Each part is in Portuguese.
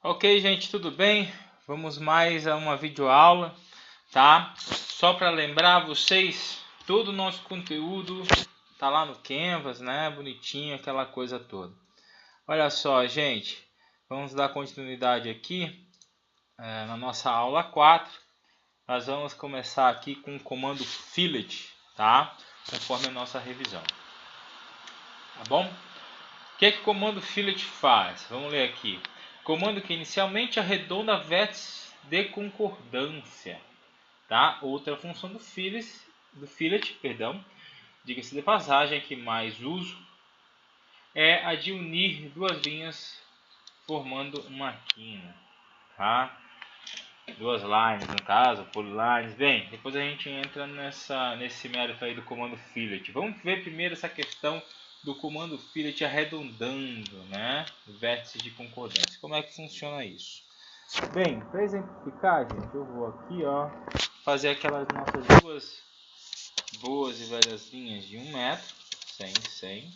Ok, gente, tudo bem? Vamos mais a uma videoaula, tá? Só para lembrar vocês, todo o nosso conteúdo tá lá no Canvas, né? Bonitinho, aquela coisa toda. Olha só, gente, vamos dar continuidade aqui na nossa aula 4. Nós vamos começar aqui com o comando fillet, tá? Conforme a nossa revisão, tá bom? O que o comando fillet faz? Vamos ler aqui. Comando que inicialmente arredonda vértices de concordância, tá? Outra função do fillet, diga-se de passagem, que mais uso é a de unir duas linhas formando uma quina, tá? Duas lines no caso, polylines. Bem, depois a gente entra nesse mérito aí do comando fillet. Vamos ver primeiro essa questão do comando fillet arredondando, né? Vértices de concordância. Como é que funciona isso? Bem, para exemplificar, gente, eu vou aqui, ó, fazer aquelas nossas duas boas e velhas linhas de 1 metro, 100, 100,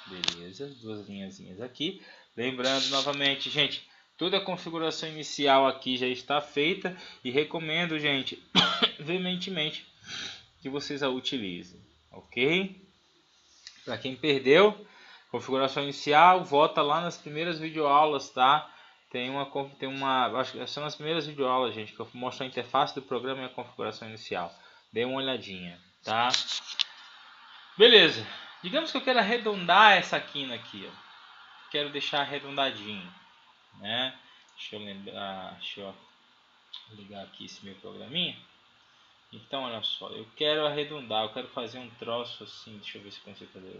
beleza, duas linhazinhas aqui. Lembrando novamente, gente, toda a configuração inicial aqui já está feita e recomendo, gente, veementemente que vocês a utilizem, ok? Para quem perdeu, configuração inicial, volta lá nas primeiras videoaulas, tá? Acho que são as primeiras videoaulas, gente, que eu mostro a interface do programa e a configuração inicial. Dê uma olhadinha, tá? Beleza. Digamos que eu quero arredondar essa quina aqui, ó. Quero deixar arredondadinho, né? Deixa eu ligar aqui esse meu programinha. Então, olha só, eu quero arredondar, eu quero fazer um troço assim, deixa eu ver se consigo fazer.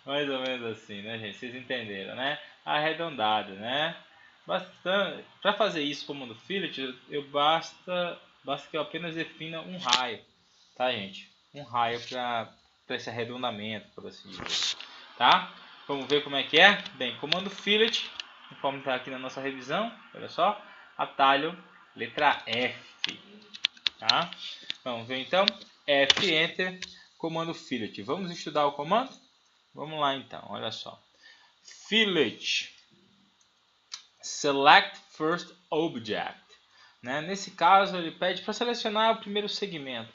Mais ou menos assim, né, gente? Vocês entenderam, né? Arredondado, né? Para fazer isso como no fillet, basta que eu apenas defina um raio, tá, gente? Um raio para esse arredondamento, por assim dizer, tá? Vamos ver como é que é? Bem, comando fillet, conforme está aqui na nossa revisão, olha só, atalho letra F, tá? Vamos ver então, F, Enter, comando fillet. Vamos estudar o comando? Vamos lá então, olha só. Fillet, select first object. Né? Nesse caso ele pede para selecionar o primeiro segmento,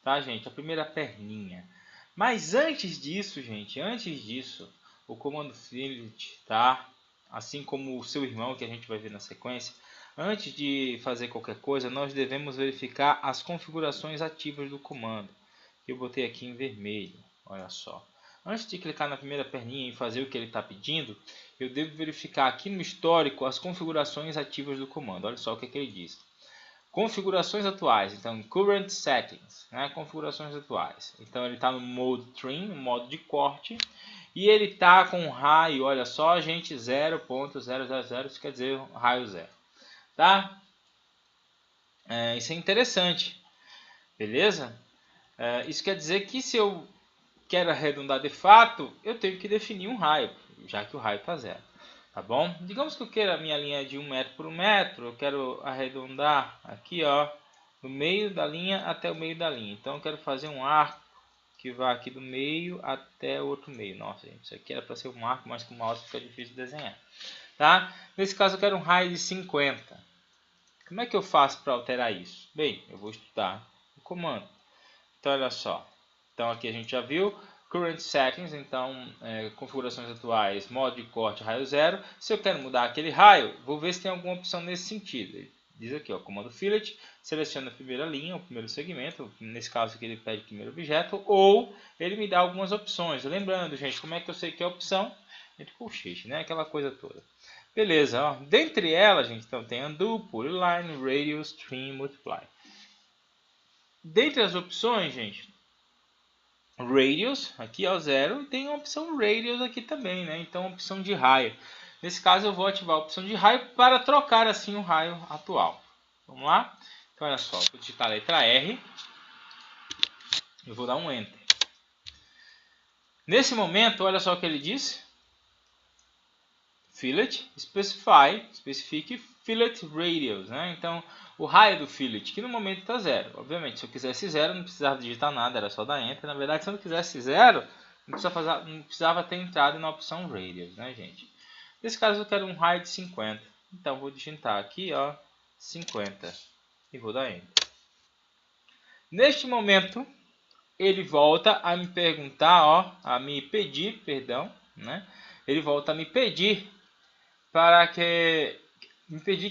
tá, gente? A primeira perninha. Mas antes disso, gente, o comando fillet, tá? Assim como o seu irmão que a gente vai ver na sequência, antes de fazer qualquer coisa, nós devemos verificar as configurações ativas do comando. Eu botei aqui em vermelho, olha só. Antes de clicar na primeira perninha e fazer o que ele está pedindo, eu devo verificar aqui no histórico as configurações ativas do comando. Olha só o que ele diz. Configurações atuais, então current settings, né? Configurações atuais. Então ele está no mode trim, no modo de corte, e ele está com um raio, olha só, gente, 0.000, isso quer dizer raio zero, tá? Isso é interessante, beleza? Isso quer dizer que se eu quero arredondar de fato, eu tenho que definir um raio, já que o raio está zero. Tá bom? Digamos que eu queira a minha linha de 1 metro por 1 metro, eu quero arredondar aqui, ó, do meio da linha até o meio da linha. Então eu quero fazer um arco que vai aqui do meio até o outro meio. Nossa, gente, isso aqui era para ser um arco, mas com o mouse fica difícil de desenhar. Tá? Nesse caso eu quero um raio de 50. Como é que eu faço para alterar isso? Bem, eu vou estudar o comando. Então olha só. Então aqui a gente já viu current settings, então configurações atuais, modo de corte, raio zero. Se eu quero mudar aquele raio, vou ver se tem alguma opção nesse sentido. Ele diz aqui, ó, comando fillet, seleciona a primeira linha, o primeiro segmento, nesse caso aqui ele pede o primeiro objeto, ou ele me dá algumas opções. Lembrando, gente, como é que eu sei que é a opção? Entre colchetes, né? Aquela coisa toda. Beleza, ó. Dentre elas, gente, então tem undo, polyline, radius, trim, multiply. Dentre as opções, gente, radius, aqui é o 0, e tem a opção radius aqui também, né? Então, opção de raio. Nesse caso, eu vou ativar a opção de raio para trocar assim o raio atual. Vamos lá? Então, olha só, vou digitar a letra R, eu vou dar um Enter. Nesse momento, olha só o que ele diz. Fillet, specifique fillet radius, né? Então, o raio do fillet, que no momento está 0. Obviamente, se eu quisesse 0, não precisava digitar nada, era só dar Enter. Na verdade, se eu não quisesse 0, não precisava ter entrado na opção radius, né, gente? Nesse caso eu quero um raio de 50. Então vou digitar aqui, ó, 50 e vou dar Enter. Neste momento ele volta a me perguntar, ó, a me pedir, perdão, né? Ele volta a me pedir para que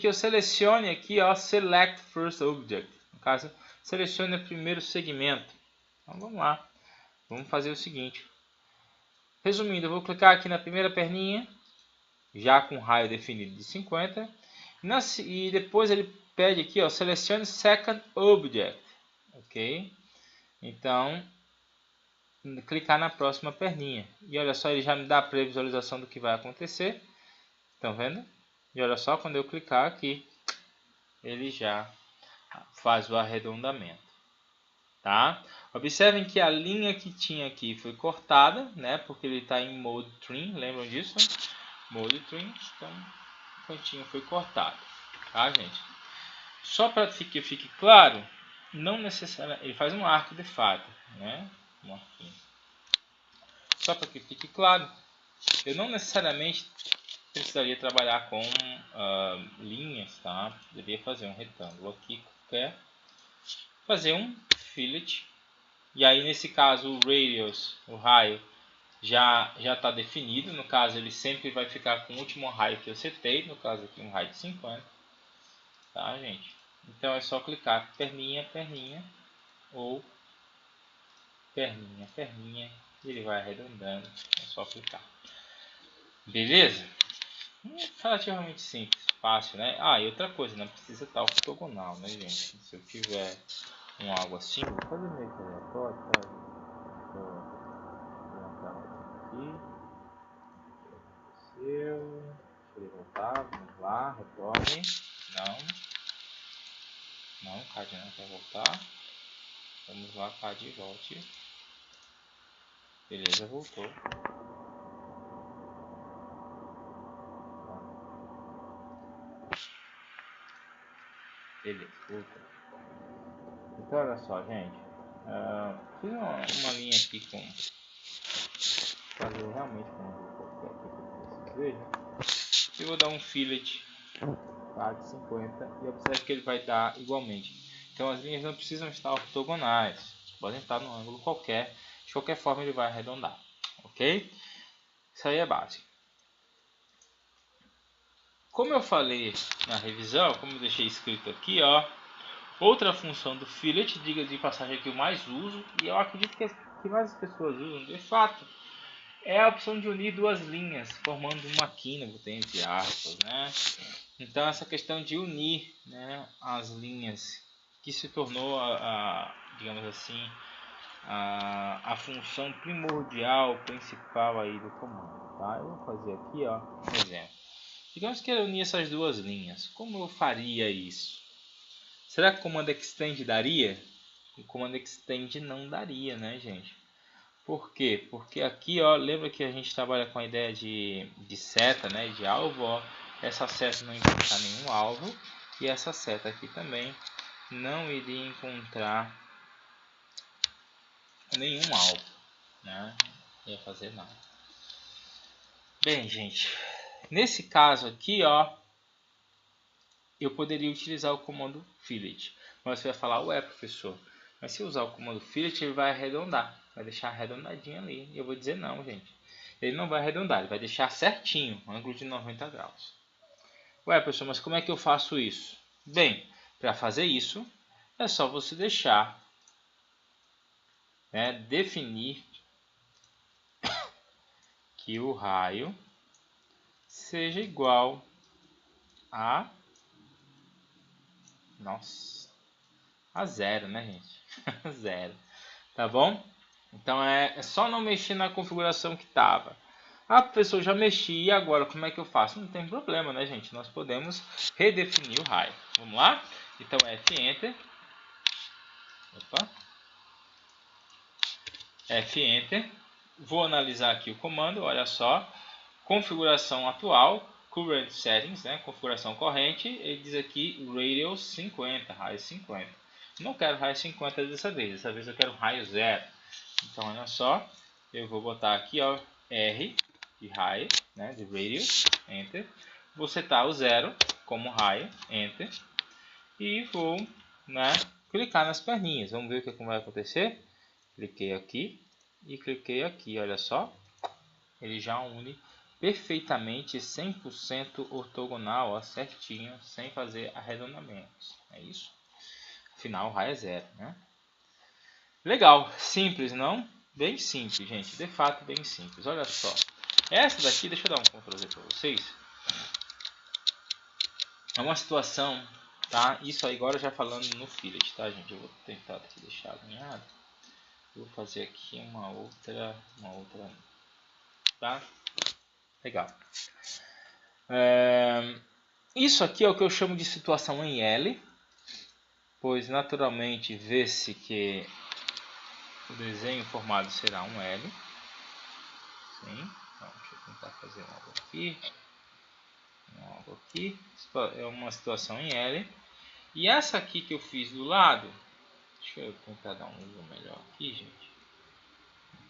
eu selecione aqui, ó, Select First Object. No caso, selecione o primeiro segmento. Então vamos lá. Vamos fazer o seguinte. Resumindo, eu vou clicar aqui na primeira perninha, já com raio definido de 50. E depois ele pede aqui, ó, selecione Second Object. Ok? Então, clicar na próxima perninha. E olha só, ele já me dá a previsualização do que vai acontecer. Estão vendo? E olha só, quando eu clicar aqui, ele já faz o arredondamento. Tá? Observem que a linha que tinha aqui foi cortada, né? Porque ele está em Mode Trim, lembram disso? Mode Trim, então o cantinho foi cortado, tá, gente? Só para que fique claro, não necessariamente ele faz um arco de fato, né? Um arquinho. Só para que fique claro, eu não necessariamente precisaria trabalhar com linhas, tá? Poderia fazer um retângulo aqui qualquer, fazer um fillet. E aí nesse caso o radius, o raio, já está definido. No caso ele sempre vai ficar com o último raio que eu setei. No caso aqui um raio de 50. Tá, gente? Então é só clicar perninha, perninha. Ou perninha, perninha. E ele vai arredondando. É só clicar. Beleza? Relativamente simples, fácil, né? Ah, e outra coisa, não precisa estar ortogonal, né, gente? Se eu tiver algo assim, vou fazer meio que aleatório, tá? Aqui, deixa ele voltar, vamos lá, retorne, não, CAD não quer voltar, vamos lá, CAD volte, beleza, voltou, beleza, voltou. Então olha só, gente, fiz uma linha aqui com, fazer realmente com qualquer aqui que vocês vejam. Eu vou dar um fillet, tá, de 50, e observe que ele vai dar igualmente. Então as linhas não precisam estar ortogonais, podem estar num ângulo qualquer, de qualquer forma ele vai arredondar, ok? Isso aí é básico. Como eu falei na revisão, como eu deixei escrito aqui, ó, outra função do fillet, diga de passagem que eu mais uso, e eu acredito que mais pessoas usam, de fato, é a opção de unir duas linhas, formando uma quina, botei entre aspas, né? Então essa questão de unir, né, as linhas, que se tornou digamos assim, a função primordial, principal aí do comando, tá? Eu vou fazer aqui, ó, um exemplo. Digamos que eu unir essas duas linhas, como eu faria isso? Será que o comando extend daria? O comando extend não daria, né, gente? Por quê? Porque aqui, ó, lembra que a gente trabalha com a ideia de seta, né, de alvo, ó. Essa seta não encontrar nenhum alvo e essa seta aqui também não iria encontrar nenhum alvo, né? Não ia fazer nada. Bem, gente, nesse caso aqui, ó, eu poderia utilizar o comando fillet. Mas você vai falar, ué, professor, mas se eu usar o comando fillet, ele vai arredondar, vai deixar arredondadinho ali. E eu vou dizer não, gente. Ele não vai arredondar, ele vai deixar certinho, ângulo de 90 graus. Ué, professor, mas como é que eu faço isso? Bem, para fazer isso, é só você deixar, né, definir que o raio seja igual a, nossa, a zero, né, gente? Zero, tá bom? Então é só não mexer na configuração que estava. Ah, professor, já mexi, e agora como é que eu faço? Não tem problema, né, gente? Nós podemos redefinir o raio. Vamos lá? Então F Enter. Opa. F Enter. Vou analisar aqui o comando, olha só. Configuração atual, Current Settings, né? Configuração corrente. Ele diz aqui Radius 50, raio 50. Não quero raio 50 dessa vez eu quero raio 0. Então olha só, eu vou botar aqui, ó, R de raio, né, de radius, enter. Vou setar o 0 como raio, enter. E vou, né, clicar nas perninhas. Vamos ver o que vai acontecer. Cliquei aqui e cliquei aqui, olha só. Ele já une perfeitamente 100% ortogonal, ó, certinho, sem fazer arredondamentos. É isso. Afinal, o raio é 0, né? Legal, simples, não? Bem simples, gente. De fato, bem simples. Olha só. Essa daqui, deixa eu dar um Ctrl Z para vocês. É uma situação, tá? Isso aí agora já falando no fillet, tá, gente? Eu vou tentar aqui deixar alinhado. Vou fazer aqui uma outra, tá? Legal. Isso aqui é o que eu chamo de situação em L, pois naturalmente vê-se que o desenho formado será um L. Sim. Então, deixa eu tentar fazer algo aqui. Algo aqui. É uma situação em L. E essa aqui que eu fiz do lado, deixa eu tentar dar um uso melhor aqui, gente.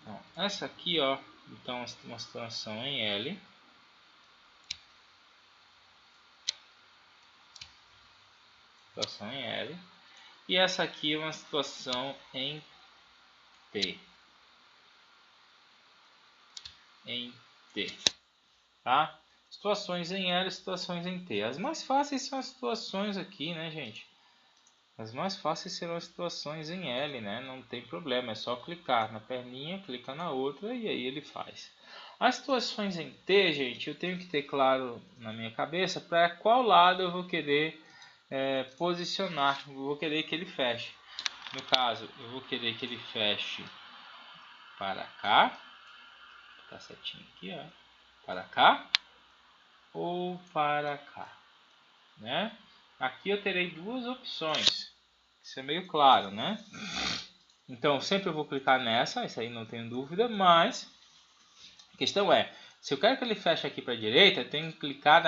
Então, essa aqui, ó, então uma situação em L. Situação em L. E essa aqui é uma situação em T. Em T. Tá? Situações em L, situações em T. As mais fáceis são as situações aqui, né, gente? As mais fáceis serão as situações em L, né? Não tem problema, é só clicar na perninha, clica na outra e aí ele faz. As situações em T, gente, eu tenho que ter claro na minha cabeça para qual lado eu vou querer posicionar, eu vou querer que ele feche. No caso, eu vou querer que ele feche para cá, tá certinho aqui, ó, para cá ou para cá, né? Aqui eu terei duas opções, isso é meio claro, né? Então sempre eu vou clicar nessa, isso aí não tenho dúvida, mas a questão é, se eu quero que ele feche aqui para a direita, eu tenho que clicar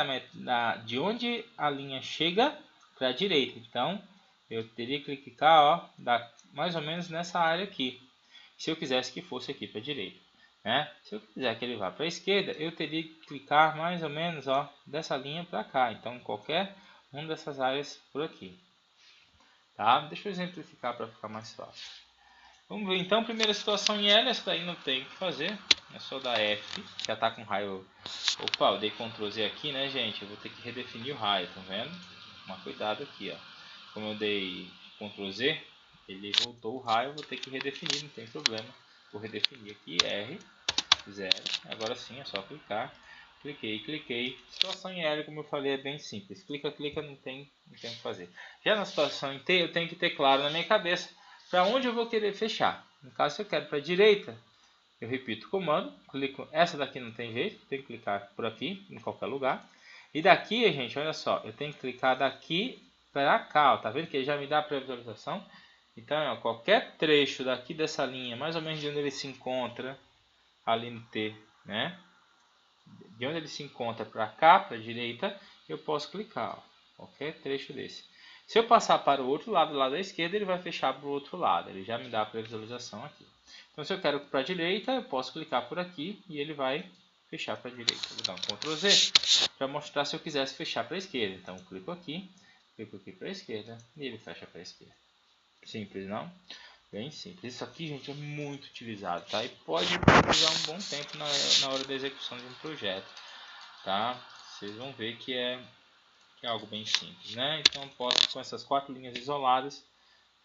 de onde a linha chega para a direita. Então eu teria que clicar, ó, mais ou menos nessa área aqui, se eu quisesse que fosse aqui para a direita, né? Se eu quiser que ele vá para a esquerda, eu teria que clicar mais ou menos, ó, dessa linha para cá. Então qualquer uma dessas áreas por aqui, tá? Deixa eu exemplificar para ficar mais fácil. Vamos ver então, primeira situação em L, essa daí não tem o que fazer, é só dar F, já está com raio. Opa, eu dei Ctrl Z aqui, né, gente? Eu vou ter que redefinir o raio, tá vendo? Mas cuidado aqui, ó. Como eu dei Ctrl Z, ele voltou o raio, eu vou ter que redefinir, não tem problema. Vou redefinir aqui, R, 0, agora sim é só clicar. Cliquei. Situação em L, como eu falei, é bem simples. Clica, não tem o que fazer. Já na situação em T, eu tenho que ter claro na minha cabeça para onde eu vou querer fechar. No caso, se eu quero para a direita, eu repito o comando, clico, essa daqui não tem jeito, tem que clicar por aqui, em qualquer lugar. E daqui, gente, olha só, eu tenho que clicar daqui para cá, ó, tá vendo que ele já me dá a pré-visualização? Então, ó, qualquer trecho daqui dessa linha, mais ou menos de onde ele se encontra, ali no T, né? De onde ele se encontra para cá, para a direita, eu posso clicar, ó, qualquer trecho desse. Se eu passar para o outro lado, do lado da esquerda, ele vai fechar para o outro lado. Ele já me dá a pré-visualização aqui. Então, se eu quero para a direita, eu posso clicar por aqui e ele vai fechar para a direita. Vou dar um Ctrl Z para mostrar se eu quisesse fechar para a esquerda. Então, clico aqui para a esquerda e ele fecha para a esquerda. Simples, não? Bem simples. Isso aqui, gente, é muito utilizado, tá? E pode usar um bom tempo na hora da execução de um projeto, tá? Vocês vão ver que é algo bem simples, né? Então eu posso, com essas 4 linhas isoladas,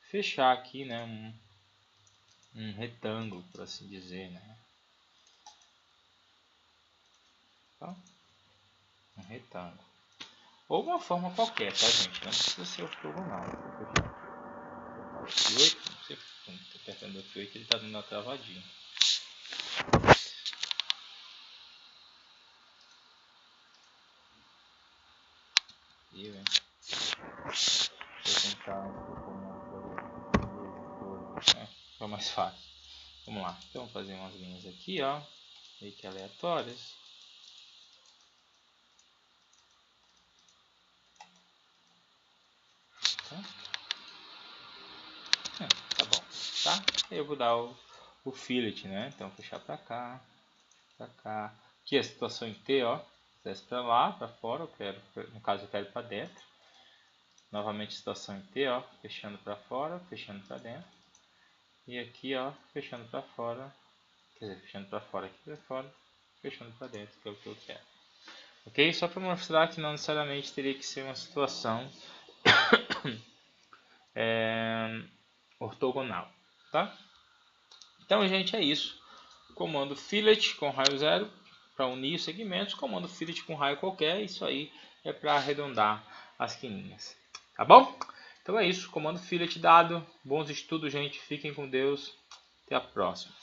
fechar aqui, né, um retângulo, por assim dizer, né? Então, um retângulo. Ou uma forma qualquer, tá, gente? Não precisa ser ortogonal. F8, não sei como estou apertando o F8, ele está dando uma travadinha. Vou tentar ficar mais fácil. Vamos lá. Então, vou fazer umas linhas aqui, ó, meio que aleatórias. Tá bom, tá? Eu vou dar o fillet, né? Então, fechar pra cá, Aqui a situação em T, ó. Desce para lá, para fora, no caso eu quero para dentro. Novamente situação em T, ó, fechando para fora, fechando para dentro. E aqui, ó, fechando para fora. Quer dizer, fechando para fora, aqui para fora, fechando para dentro, que é o que eu quero. Ok? Só para mostrar que não necessariamente teria que ser uma situação ortogonal, tá? Então, gente, é isso. Comando fillet com raio 0 para unir os segmentos. Comando fillet com raio qualquer. Isso aí é para arredondar as quininhas. Tá bom? Então é isso. Comando fillet dado. Bons estudos, gente. Fiquem com Deus. Até a próxima.